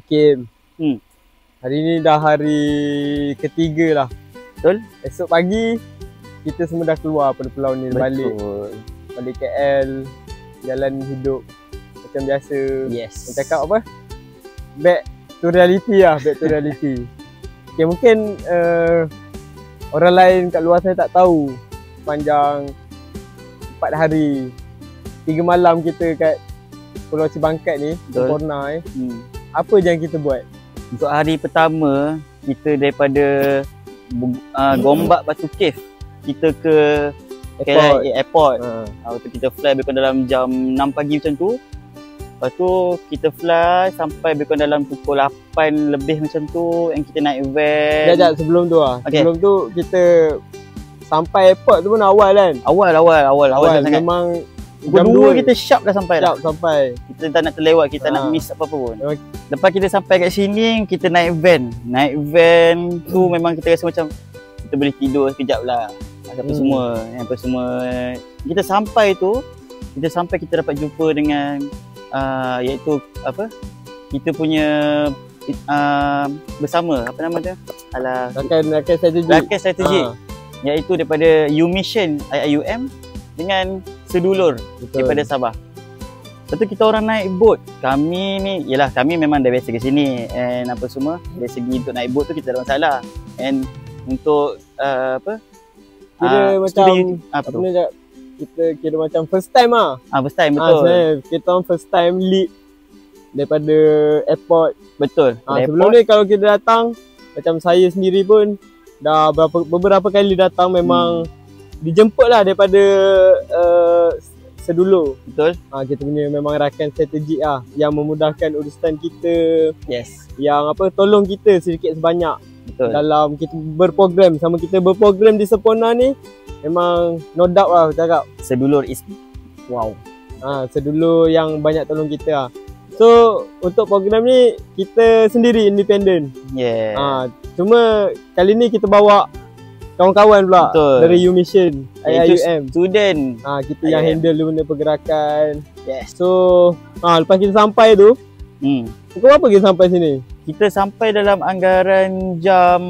kem. Hari ni dah hari ketiga lah. Betul? Esok pagi kita semua dah keluar pada pulau ni. Betul. Balik KL, jalan hidup macam biasa. Yes. Cakap apa? Back to reality lah, back to reality. Okay, mungkin orang lain kat luar sana tak tahu panjang 4 hari 3 malam kita kat Pulau Cibangkat ni, sempurna Apa je yang kita buat? Untuk hari pertama, kita daripada Gombak Batu Cave, kita ke airport. Lepas tu kita fly lebih kurang dalam jam 6 pagi macam tu. Lepas tu kita fly sampai lebih kurang dalam pukul 8 lebih macam tu, and kita naik van. Sekejap, sebelum tu lah. Okay. Sebelum tu kita sampai airport tu pun awal kan? Awal sangat. Memang pukul 2 kita sharp dah sampai dah. Sampai. Kita tak nak terlewat, kita nak miss apa-apa pun. Lepas kita sampai kat sini, kita naik van. Naik van tu memang kita rasa macam kita boleh tidur sekejap lah. Apa semua. Kita sampai tu, kita dapat jumpa dengan iaitu apa? Kita punya bersama, apa nama dia? Rakan strategik. Iaitu daripada UMission IIUM dengan sedulur. Daripada Sabah. Lepas tu kita orang naik boat. Kami memang dah biasa ke sini, and apa semua. Dari segi untuk naik boat tu kita tak ada masalah. And untuk kita kira macam first time lah. First time, betul. Kita orang first time lead daripada airport. Betul. Sebelum ni kalau kita datang, macam saya sendiri pun dah beberapa kali datang, memang dijemput lah daripada sedulur. Betul. Kita punya memang rakan strategik lah, yang memudahkan urusan kita. Yes. Yang tolong kita sedikit sebanyak. Betul. Dalam kita berprogram, sama kita berprogram di Sempurna ni, memang no doubt lah cakap. Sedulur is wow. Sedulur yang banyak tolong kita lah. So untuk program ni kita sendiri independen. Cuma kali ni kita bawa kawan-kawan pula. Betul. Dari UMission IIUM. Student. Kita yang handle benda pergerakan. Yes. So lepas kita sampai tu, pukul berapa kita sampai sini? Kita sampai dalam anggaran jam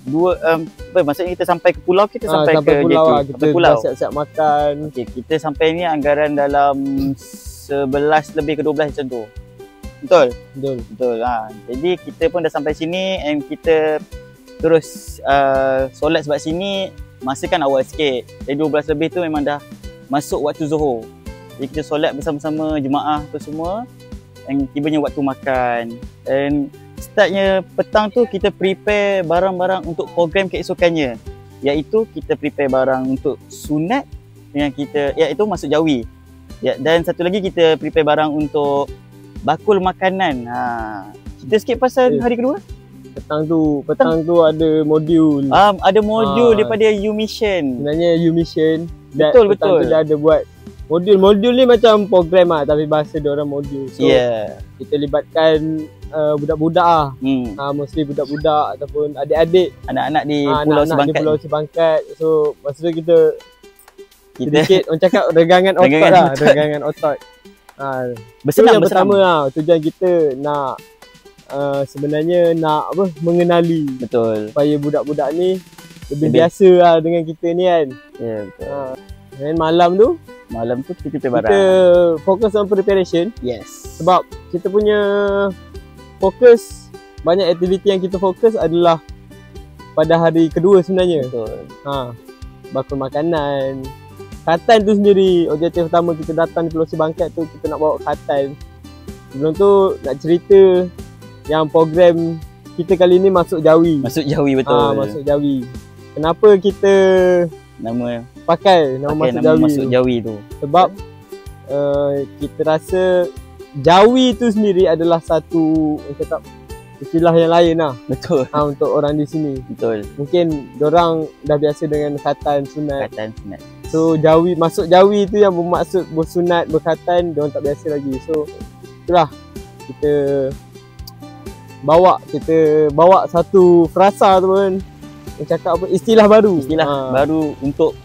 2, maksudnya kita sampai ke pulau, kita sampai ke pulau lah. Kita pulau. Siap-siap makan. Kita sampai ni anggaran dalam 11 lebih ke 12 macam tu. Betul. Jadi kita pun dah sampai sini, and kita terus solat, sebab sini masa kan awal sikit. Jadi 12 lebih tu memang dah masuk waktu Zuhur. Jadi kita solat bersama-sama jemaah tu semua, dan tibanya waktu makan. Dan startnya petang tu kita prepare barang-barang untuk program keesokannya, iaitu kita prepare barang untuk sunat yang kita, iaitu masuk jawi. Dan satu lagi kita prepare barang untuk bakul makanan. Cerita sikit pasal hari kedua. Petang tu ada modul. Ada modul daripada UMission. Sebenarnya UMission betul. Tu dah ada buat modul ni macam program lah, tapi bahasa dia orang modul. So kita libatkan budak-budak lah. Mostly budak-budak ataupun adik-adik, anak-anak di Pulau Cibangkat. So masa tu kita sedikit orang cakap regangan otot. Bersenam, yang pertama lah, tujuan kita nak sebenarnya nak mengenali. Betul. Supaya budak-budak ni lebih biasa lah dengan kita ni kan. Betul. Dan malam tu kita prepare barang. Kita fokus on preparation. Yes. Sebab kita punya fokus, banyak aktiviti yang kita fokus adalah pada hari kedua sebenarnya. Betul. Bakul makanan. Khatan tu sendiri, objektif utama kita datang di Pulau Cibangkat tu, kita nak bawa khatan. Sebelum tu nak cerita yang program kita kali ni masuk jawi. Masuk jawi, betul. Masuk jawi. Kenapa kita pakai nama masuk jawi tu? Sebab kita rasa jawi tu sendiri adalah satu istilah yang lain lah. Betul. Untuk orang di sini. Betul. Mungkin diorang dah biasa dengan khatan sunat. So masuk jawi tu yang bermaksud bersunat, berkhatan, diorang tak biasa lagi. So itulah kita bawa satu frasa tu pun, cakap istilah baru. Baru untuk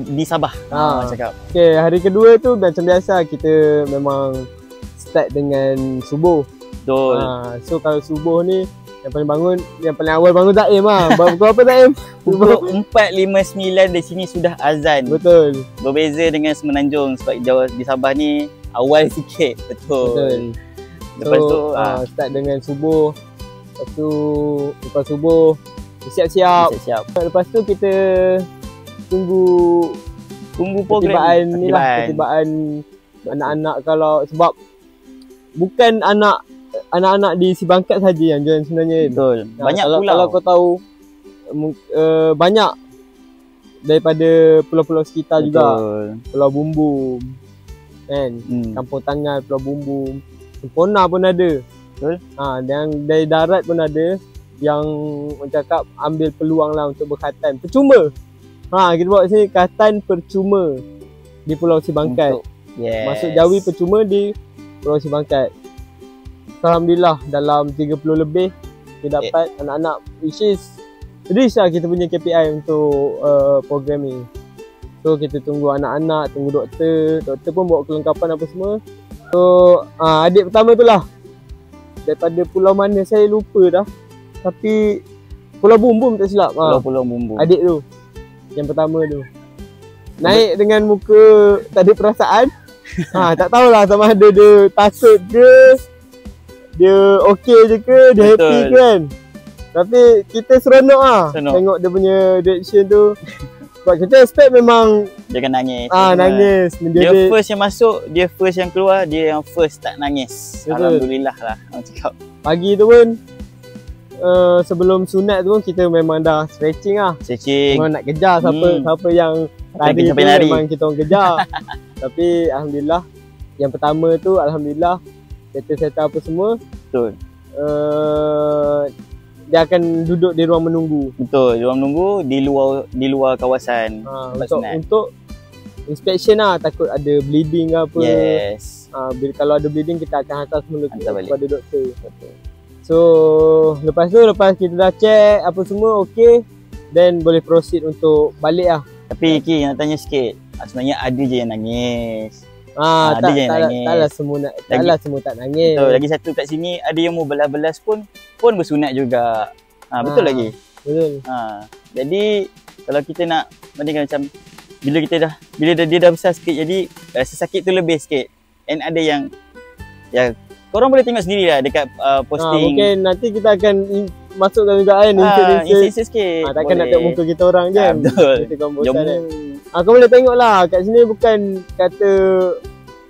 di Sabah. Cakap. Okay, hari kedua tu macam biasa kita memang start dengan subuh. Betul. So kalau subuh ni yang paling awal bangun Taim lah. Pukul apa Taim? Pukul 4.59 di sini sudah azan. Betul. Berbeza dengan Semenanjung sebab jauh di Sabah ni awal sikit. Betul. Lepas tu start dengan subuh. Lepas subuh siap-siap. Lepas tu kita tunggu program pertibaan anak-anak. Kalau sebab bukan anak-anak di Sibangkat saja yang join sebenarnya. Betul. Banyak pulau. Kalau kau tahu banyak daripada pulau-pulau sekitar. Betul. Juga. Pulau Bumbung kan. Kampung Tangan, Pulau Bumbung. Sempona pun ada. Betul. Dan dari darat pun ada yang cakap ambil peluang lah untuk berkhatan. Percuma. Kita buat sini khatan percuma di Pulau Sibangkat. Masuk Jawi percuma di Pulau Sibangkat. Alhamdulillah dalam 30 lebih kita dapat anak-anak, which is reach lah kita punya KPI untuk program ni. So kita tunggu anak-anak, tunggu doktor pun bawa kelengkapan apa semua. So adik pertama tu lah daripada pulau mana saya lupa dah, tapi Pulau Bumbung tak silap. Pulau Bumbung. Adik tu yang pertama tu naik dengan muka tak ada perasaan. Tak tahulah sama ada dia takut ke, dia okey je ke, dia happy ke kan. Tapi kita seronok lah tengok dia punya reaction tu. Sebab kita expect memang dia akan nangis. Nangis. Dia first yang masuk, dia first yang keluar, dia yang first tak nangis. Betul. Alhamdulillah lah orang cakap. Pagi tu pun sebelum sunat tu pun kita memang dah stretching lah. Memang nak kejar siapa yang lari tu memang kita orang kejar. Tapi alhamdulillah yang pertama tu alhamdulillah settle apa semua. Betul. Dia akan duduk di ruang menunggu. Betul, di ruang menunggu di luar kawasan. Untuk inspection lah, takut ada bleeding ke apa. Yes. Kalau ada bleeding kita akan hantar semula kepada doktor. Betul. So lepas kita dah check apa semua okey, then boleh proceed untuk balik lah. Tapi Ki nak tanya sikit, sebenarnya ada je yang nangis. Taklah semua tak nangis. Betul. Lagi satu kat sini ada yang mau belas-belas pun bersunat juga. Betul lagi. Betul. Jadi kalau kita nak bandingkan macam bila dia dah besar sikit, jadi rasa sakit tu lebih sikit. And ada yang korang boleh tengok sendiri lah dekat posting. Mungkin nanti kita akan masukkan juga kan insert sikit. Takkan nak tengok muka kita orang je. Betul. Jom. Kau boleh tengok lah kat sini, bukan kata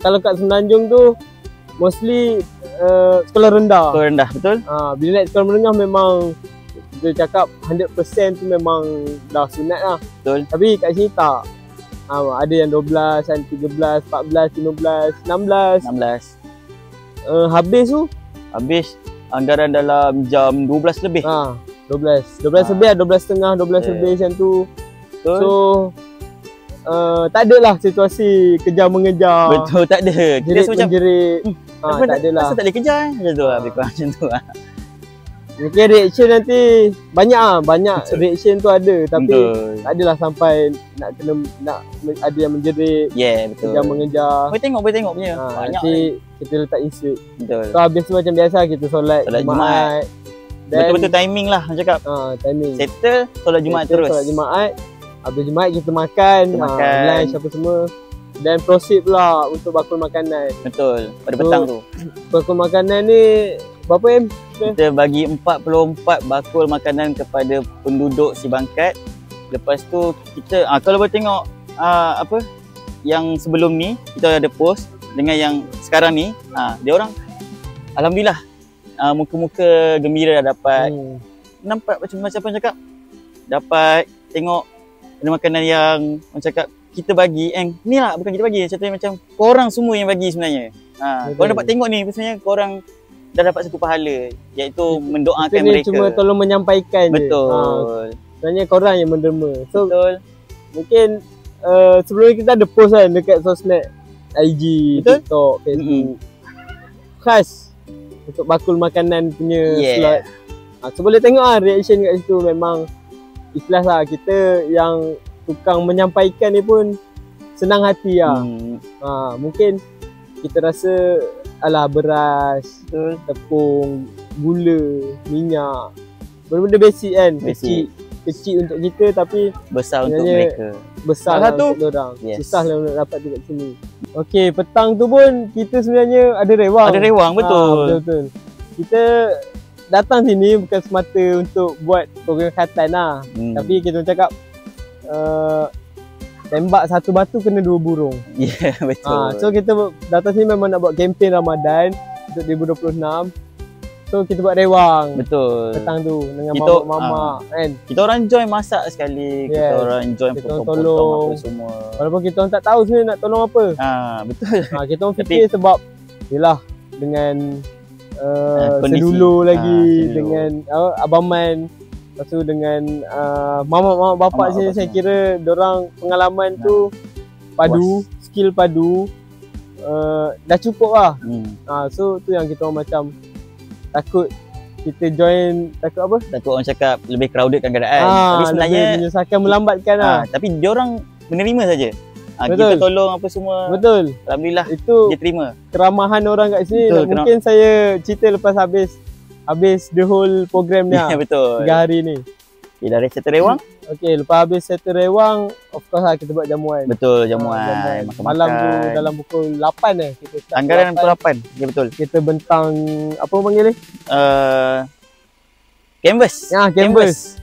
kalau kat Semenanjung tu mostly sekolah rendah. Sekolah rendah, betul. Bila naik sekolah menengah memang dia cakap 100% tu memang dah sunat lah. Betul. Tapi kat sini tak. Ada yang 12, 13, 14, 15, 16. Habis anggaran dalam jam 12 lebih. 12 lebih, 12.30, 12 lebih macam tu. Betul. So tak adalah situasi kejar-mengejar. Betul, tak ada. Kita rasa macam jerit. Tak adalah. Asal tak boleh kejar macam tu lah, lebih kurang macam tu lah. Mungkin reaction nanti banyak reaction tu ada, tapi tak adalah sampai nak ada yang menjerit. Betul. Kejar-mengejar. Boleh tengok punya. Banyak nanti kita letak insert. Betul. So habis tu macam biasa kita solat Jumaat. Betul-betul timing lah macam cakap. Timing. Settle solat Jumaat terus. Solat Jumaat. Habis Jumaat kita makan. Lunch apa semua. Dan proceed pula untuk bakul makanan. Betul. Pada petang tu. Bakul makanan ni berapa kita bagi 44 bakul makanan kepada penduduk Sibangkat. Lepas tu kita kalau boleh tengok yang sebelum ni kita ada post dengan yang sekarang ni, dia orang alhamdulillah muka-muka gembira dah dapat. Nampak macam apa cakap, dapat tengok ada makanan yang macam cakap kita bagi, ni lah bukan kita bagi, contohnya macam korang semua yang bagi sebenarnya. Korang dapat tengok ni sebenarnya korang dah dapat satu pahala, iaitu mendoakan mereka. Cuma tolong menyampaikan. Betul. Sebenarnya korang yang menderma. So betul. Mungkin sebelum ni kita ada post kan dekat sosmed, IG, betul? TikTok, Facebook. Khas untuk bakul makanan punya slot. So boleh tengok reaction kat situ. Memang ikhlas lah, kita yang tukang menyampaikan ni pun senang hati lah. Mungkin kita rasa alah beras, Betul. tepung, gula, minyak. Benda-benda basic kan. Basic. Kecil untuk kita tapi Besar untuk sebenarnya mereka. besar Salah lah tu. untuk diorang. Yes. Susah lah nak dapat tu kat sini. Okey, petang tu pun kita sebenarnya ada rewang. Ada rewang, betul. Betul. Kita datang sini bukan semata untuk buat program khatan lah. Tapi kita cakap tembak satu batu kena dua burung. Ya, yeah, betul. So kita datang sini memang nak buat kempen Ramadan untuk 2026. So kita buat rewang. Betul. Petang tu dengan Kita- mamak-mamak kan. Kita orang join masak sekali. Yes. Kita orang join Kita orang potong-potong tolong. apa semua. Walaupun kita orang tak tahu sebenarnya nak tolong apa. Betul. Kita orang fikir sebab yelah dengan Kondisi. sedulur lagi Sedulur. dengan Abang Man. Lepas tu dengan mamak-mamak bapak Mamak sini bapak saya semua. kira dorang pengalaman tu padu, skill padu dah cukup lah. So tu yang kita orang macam takut kita join, takut apa? Takut orang cakap lebih crowdedkan keadaan. Tapi sebenarnya lebih menyusahkan, melambatkan lah. tapi diorang menerima saja. Betul. Kita tolong apa semua. Betul. Alhamdulillah Itu dia terima. keramahan orang kat sini. Betul, Mungkin saya cerita lepas habis the whole program ni Ya, lah. betul. 3 hari ni. Okay, dari settle rewang. Okay, lepas habis settle rewang, of course lah kita buat jamuan. Betul, jamuan. Makan-makan. Malam tu dalam pukul 8 kita start. Anggaran pukul 8. Ya, betul. Kita bentang, apa orang panggil ni? Canvas. Ya, canvas.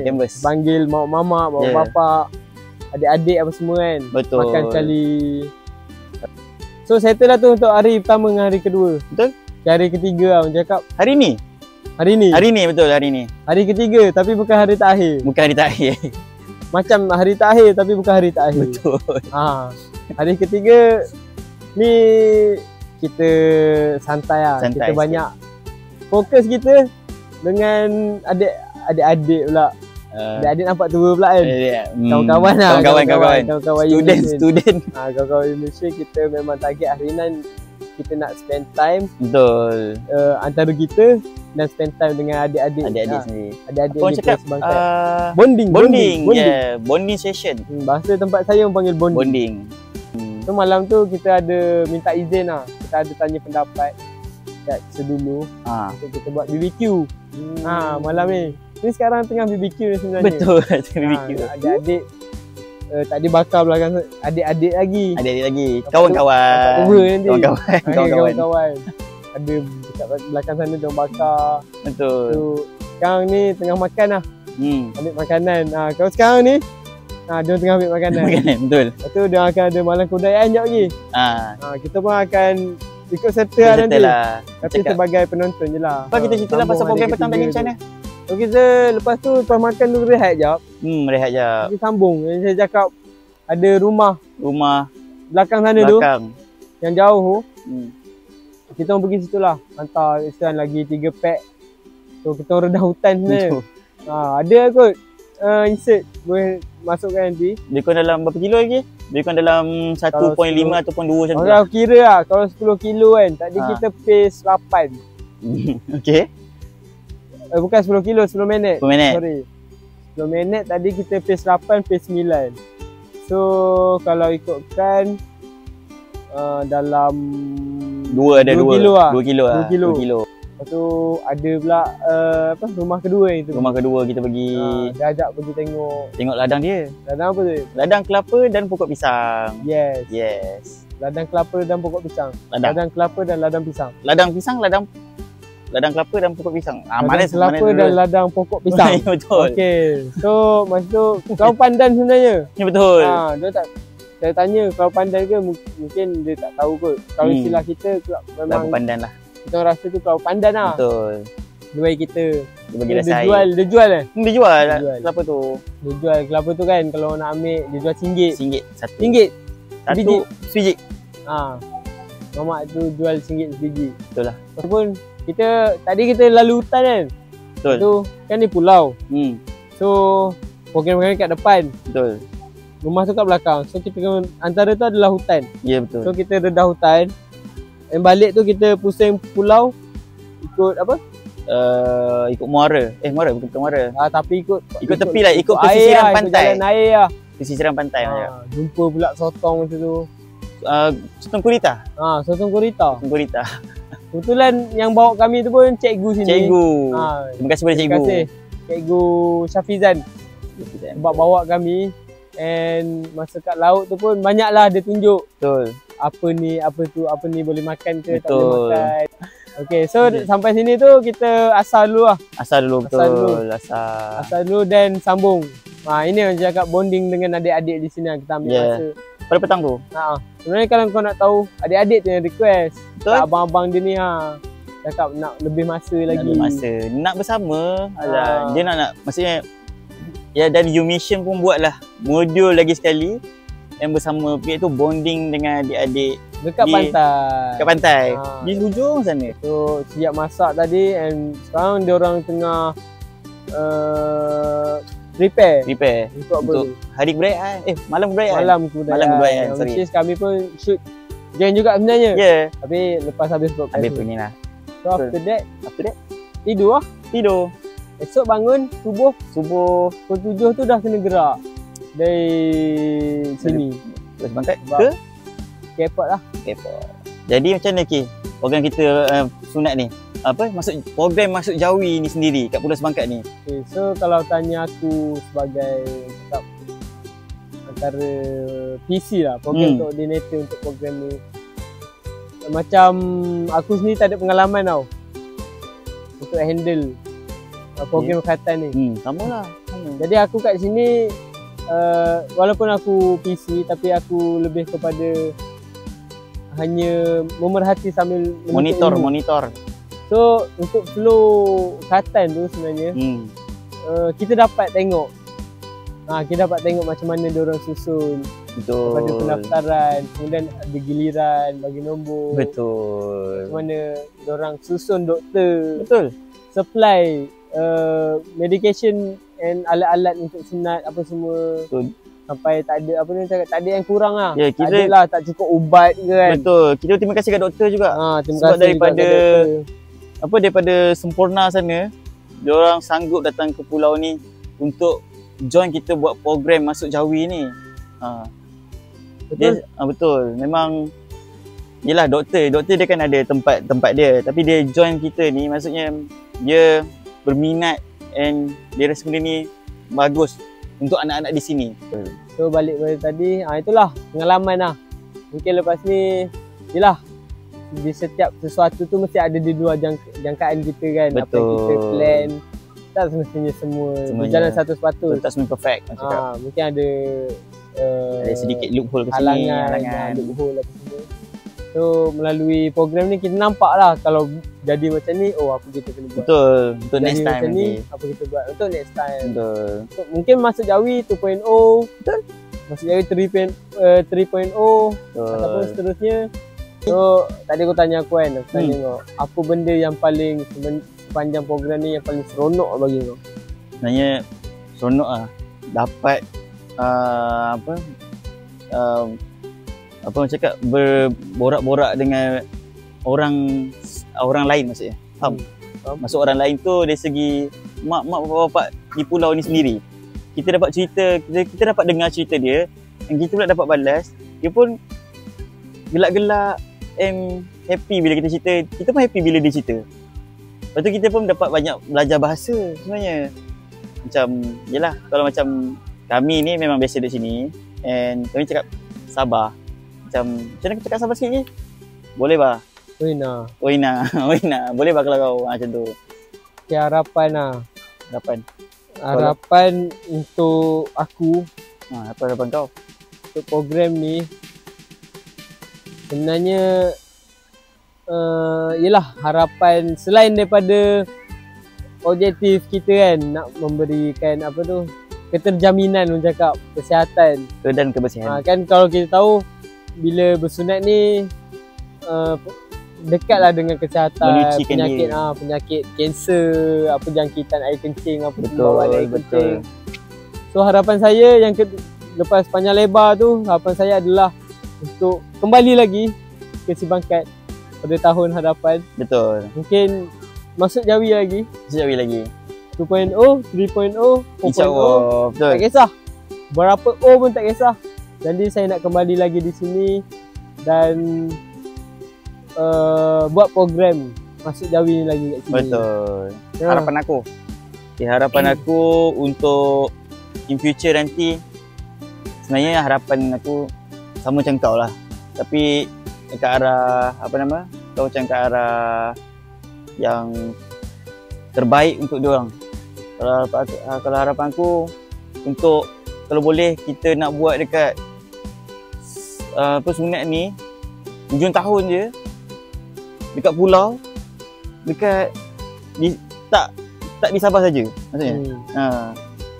Canvas. Panggil mak-mak, bapak-bapak, adik-adik apa semua kan. Betul. Makan sekali. So settle lah tu untuk hari pertama dengan hari kedua. Betul. Hari ketiga lah orang cakap. Hari ni? Hari ni. Hari ni, betul, hari ni. Hari ketiga tapi bukan hari terakhir. Bukan hari terakhir. Macam hari terakhir tapi bukan hari terakhir. Betul. Hari ketiga ni kita santai lah. Santai Kita sikit. banyak fokus kita dengan adik-adik pula. Adik-adik nampak tua pula kan. Kawan-kawan lah. Kawan-kawan Student. Kawan-kawan Indonesia kita memang target hari ni kita nak spend time Betul. antara kita dan spend time dengan adik-adik. Adik-adik sendiri. Adik-adik Apa orang kita cakap? sebangkai. Bonding. Yeah, bonding session. Bahasa tempat saya orang panggil bonding. Bonding. So malam tu kita ada minta izin lah. Kita ada tanya pendapat kat sedulur untuk kita buat BBQ. Malam ni. Ni sekarang tengah BBQ ni sebenarnya. Betul, BBQ. Adik-adik tak ada bakar belakang adik-adik lagi. Adik-adik lagi. Kawan-kawan. Kawan-kawan. Ada dekat belakang sana dia bakar. Betul. So, sekarang ni tengah makan lah. Ambil makanan. Kalau sekarang ni dia tengah ambil makanan. Betul. Lepas tu dia akan ada malam kebudayaan sekejap lagi. Kita pun akan ikut serta lah nanti. Tapi sebagai penonton je lah. Lepas kita cerita lah pasal program petang tadi macam mana? So kita lepas tu lepas makan tu rehat jap. Rehat jap. Kita sambung. Yang saya cakap ada rumah belakang sana belakang tu. Yang jauh tu. Kita orang pergi situ lah. Hantar istilah lagi 3 pack. So kita orang redah hutan sebenarnya. Ada kot insert boleh masukkan nanti. Lebih kurang dalam berapa kilo lagi? Lebih kurang dalam 1.5 ataupun 2 macam tu. Kalau kira lah, kalau 10 kilo kan, tadi kita pace 8. Okay. Bukan 10 kilo, 10 minit. 10 minit. Sorry. 10 minit tadi kita pace 8, pace 9. So, kalau ikutkan dalam 2 kilo lah. 2 kilo lah. 2 kilo. 2 kilo. Lepas tu ada pula rumah kedua itu. Rumah kedua kita pergi. Dia ajak pergi tengok Ladang dia. ladang apa tu? Ladang kelapa dan pokok pisang. Yes. Ladang kelapa dan pokok pisang. Ladang. Ladang kelapa dan ladang pisang. Ladang pisang, ladang kelapa dan pokok pisang. Ladang kelapa dan ladang pokok pisang. Betul. Okey. So masa tu kau pandan sebenarnya. Ya betul. Dia tak, saya tanya kau pandan ke, mungkin dia tak tahu kot. Kalau istilah kita memang pandan lah. kita rasa tu kau pandan lah. Betul. Dia bagi kita. Dia bagi rasa Dia air. jual eh. Dia jual kelapa tu. Dia jual kelapa tu kan, kalau nak ambil dia jual RM1. RM1 satu. RM1. Satu sebiji. Mamak tu jual RM1 sebiji. Betul lah. Walaupun tadi kita lalu hutan kan. Betul. Tu kan ni pulau. So program-program kat depan. Betul. Rumah tu kat belakang. So kita antara tu adalah hutan. Ya betul. So kita redah hutan. Yang balik tu kita pusing pulau. Ikut apa? Ikut muara. Muara bukan muara. Tapi ikut tepi lah, ikut pesisiran pantai. Jalan air lah. Pesisiran pantai macam. Jumpa pula sotong macam tu. Sotong gurita. Sotong gurita. Sotong gurita. Kebetulan yang bawa kami tu pun cikgu sini. Cikgu. Terima kasih pada cikgu. Terima kasih. Cikgu Syafizan. Sebab bawa kami. And masa kat laut tu pun banyaklah dia tunjuk. Betul. Apa ni boleh makan ke, betul. tak boleh makan. Okay, so sampai sini tu kita asal dulu lah. Asal dulu, betul. Asal dulu dan sambung. Ini yang cakap bonding dengan adik-adik di sini kita ambil masa. Pada petang tu? Sebenarnya kalau kau nak tahu, adik-adik tu yang request. Betul. Abang-abang dia ni cakap nak lebih masa lagi. Lebih masa. Nak bersama. Dia nak maksudnya, ya, dan YouMission pun buatlah modul lagi sekali yang bersama iaitu bonding dengan adik-adik dekat pantai. Dekat pantai. Di hujung sana. So siap masak tadi and sekarang dia orang tengah prepare untuk hari keberayaan. Malam keberayaan. Malam keberayaan. Which is kami pun shoot join juga sebenarnya. Tapi lepas habis podcast. Habis ni lah. So after that tidur lah. Esok bangun subuh pukul 7 tu dah kena gerak dari sini. Terus bangkat ke airport lah. Jadi macam mana program kita sunat ni? Program masuk Jawi ni sendiri kat Pulau Sebangkat ni. Okay, so kalau tanya aku sebagai antara PC lah, program coordinator untuk program ni. Macam aku sendiri tak ada pengalaman tau untuk handle program khatan ni. Sama lah. Jadi aku kat sini walaupun aku PC tapi aku lebih kepada hanya memerhati sambil monitor. So untuk flow khatan tu sebenarnya kita dapat tengok macam mana diorang susun. Betul. Daripada pendaftaran, kemudian ada giliran, bagi nombor. Betul. Macam mana diorang susun doktor. Betul. Supply medication and alat-alat untuk sunat apa semua. Betul. Sampai tak ada yang kurang lah. Tak ada lah, tak cukup ubat ke kan. Betul. Kita terima kasih kat doktor juga. Sebab daripada Sempurna sana, diorang sanggup datang ke pulau ni untuk join kita buat program masuk Jawi ni. Betul. Betul. Memang yelah doktor dia kan ada tempat dia, tapi dia join kita ni maksudnya dia berminat and dia rasa benda ni bagus untuk anak-anak di sini. So balik pada tadi, itulah pengalaman lah. Mungkin lepas ni, yelah, di setiap sesuatu tu mesti ada di luar jangkaan kita kan. Betul. Apa yang kita plan, tak semestinya semua berjalan 100%. Tak semua perfect. Mungkin ada sedikit loophole ke sini, halangan. Loophole apa semua. So melalui program ni kita nampak lah kalau jadi macam ni, apa kita kena buat. Betul. Untuk jadi next time macam ni, apa kita buat untuk next time. Betul. So, mungkin masuk Jawi 2.0. Betul. Masuk Jawi 3.0 ataupun seterusnya. So tadi aku tanya aku kan, aku tanya kau, apa benda yang paling sepanjang program ni yang paling seronok bagi kau? Sebenarnya seronok lah. Dapat apa orang cakap, berborak-borak dengan orang lain maksudnya. Faham? Maksud orang lain tu dari segi mak bapak di pulau ni sendiri. Kita dapat cerita, kita dapat dengar cerita dia dan kita pula dapat balas. Dia pun gelak-gelak and happy bila kita cerita. Kita pun happy bila dia cerita. Lepas tu kita pun dapat banyak belajar bahasa sebenarnya. Macam, yelah, kalau macam kami ni memang biasa duduk sini and kami cakap sabar. Macam mana kita cakap sabar sikit ni? Boleh bah? Oina. Boleh bah kalau kau macam tu? Okay, harapan lah. Harapan untuk aku. Apa harapan kau? Untuk program ni sebenarnya yelah, harapan selain daripada objektif kita kan, nak memberikan keterjaminan orang cakap kesihatan dan kebersihan. Kan kalau kita tahu bila bersunat ni dekatlah dengan kesihatan, penyakit kanser, jangkitan air kencing, pembawaan air kencing. So harapan saya yang lepas panjang lebar tu, harapan saya adalah untuk kembali lagi ke Sebangkat pada tahun hadapan. Betul. Mungkin masuk Jawi lagi. 2.0, 3.0, 4.0. InsyaAllah. Betul. Tak kisah. Berapa O pun tak kisah. Jadi saya nak kembali lagi di sini dan buat program masuk Jawi ni lagi kat sini. Betul. Harapan aku. Harapan aku untuk in future nanti, sebenarnya harapan aku sama macam kau lah. Tapi ke arah kau macam ke arah yang terbaik untuk diorang. Kalau harapan aku untuk, kalau boleh kita nak buat dekat Sunat ni hujung tahun je dekat pulau, dekat tak di Sabah saja maksudnya.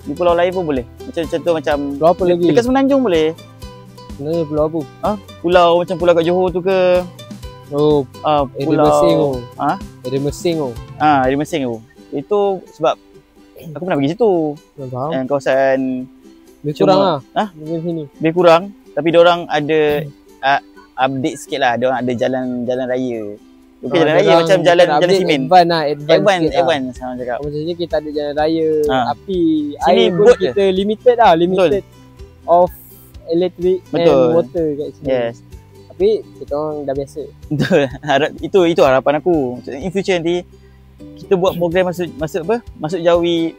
Di pulau lain pun boleh. Macam tu, macam pulau apa lagi? Dekat Semenanjung boleh. Sebenarnya pulau apa? Pulau macam pulau kat Johor tu ke? Oh, pulau Mersing tu. Area Mersing tu. Area Mersing tu. Itu sebab aku pernah pergi situ. Yang kawasan lebih kurang lah. Di sini. Lebih kurang, tapi diorang ada update sikit lah. Diorang ada jalan raya. Bukan jalan raya, macam jalan simen. Advance sama cakap. Macam ni kita ada jalan raya, api, sini air pun kita limited lah. Limited of electric and water kat sini. Yes. Tapi kita orang dah biasa. Betul. Itu harapan aku. In future nanti kita buat program masuk Jawi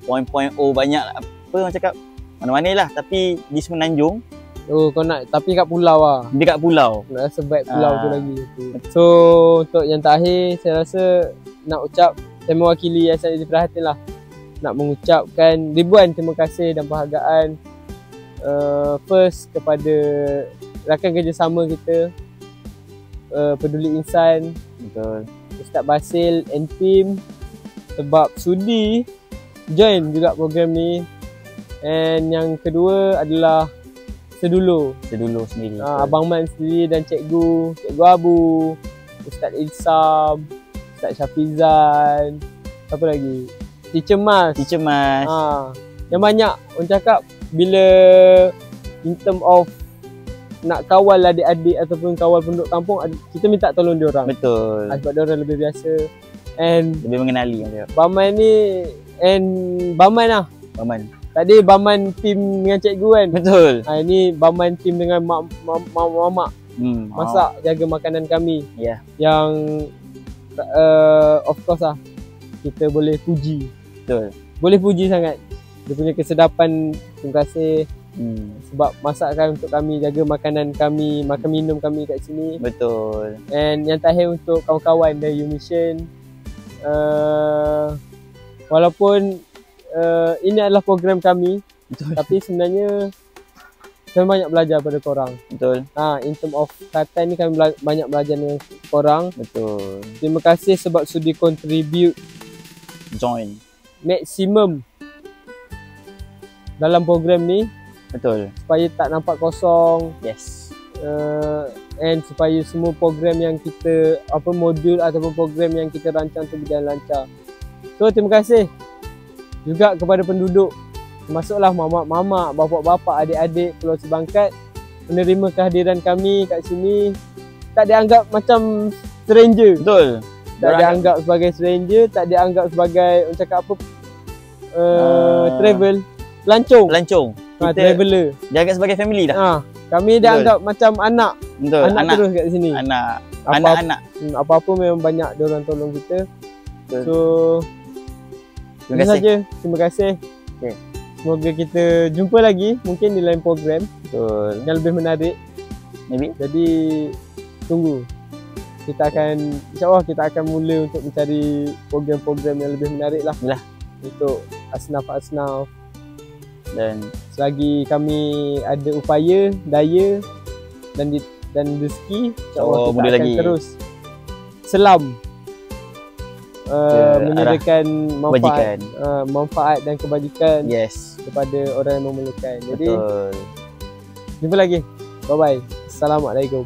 1.0 banyak lah. Apa orang cakap, mana-mana lah, tapi di Semenanjung. Oh, kau nak tapi kat pulau lah. Dekat pulau. Nak rasa vibe pulau tu lagi. So untuk yang terakhir, saya rasa nak ucap, saya mewakili Yayasan Izzy Prihatin lah, nak mengucapkan ribuan terima kasih dan penghargaan first kepada rakan kerjasama kita, Peduli Insan, betul, Ustaz Basil and team, sebab sudi join juga program ni. And yang kedua adalah Sedulur sendiri, Abang Man sendiri dan Cikgu Abu, Ustaz Ilsam, Ustaz Syafizan, apa lagi, Teacher Mas. Yang banyak orang cakap, bila in term of nak kawal adik-adik ataupun kawal penduduk kampung, kita minta tolong diorang. Betul. Sebab diorang lebih biasa and lebih mengenali. Baman ni, and Baman lah. Tadi Baman team dengan cikgu kan? Betul. Ini Baman team dengan mamak. Masak, jaga makanan kami. Yang of course lah, kita boleh puji. Betul. Boleh puji sangat. Dia punya kesedapan, terima kasih. Sebab masakkan untuk kami, jaga makanan kami, makan minum kami kat sini. Betul. And yang terakhir untuk kawan-kawan dari U-Mission, walaupun ini adalah program kami, betul, tapi sebenarnya kami banyak belajar pada korang. Betul. In term of kata ni kami banyak belajar dengan korang. Betul. Terima kasih sebab sudi contribute, join maksimum dalam program ni. Betul. Supaya tak nampak kosong. Yes. And supaya semua program yang kita, modul ataupun program yang kita rancang tu berjalan lancar. So terima kasih juga kepada penduduk, termasuklah mamak-mamak, bapak-bapak, adik-adik Pulau Sebangkat, menerima kehadiran kami kat sini. Tak dianggap macam stranger. Betul. Tak dianggap sebagai stranger, tak dianggap sebagai orang cakap apa, travel, pelancong. Traveller. Dianggap sebagai family dah. Kami dianggap macam anak. Betul. Anak terus kat sini. Anak-anak. Apa-apa memang banyak diorang tolong kita. Betul. So terima kasih. Saja. Terima kasih. Okay. Semoga kita jumpa lagi mungkin di lain program. Betul. Yang lebih menarik. Maybe. Jadi tunggu. InsyaAllah kita akan mula untuk mencari program-program yang lebih menarik lah. Untuk asnaf-asnaf. Dan selagi kami ada upaya, daya dan rezeki, insyaAllah kita akan terus selam menyediakan manfaat dan kebajikan kepada orang yang memerlukan. Jadi jumpa lagi. Bye bye. Assalamualaikum.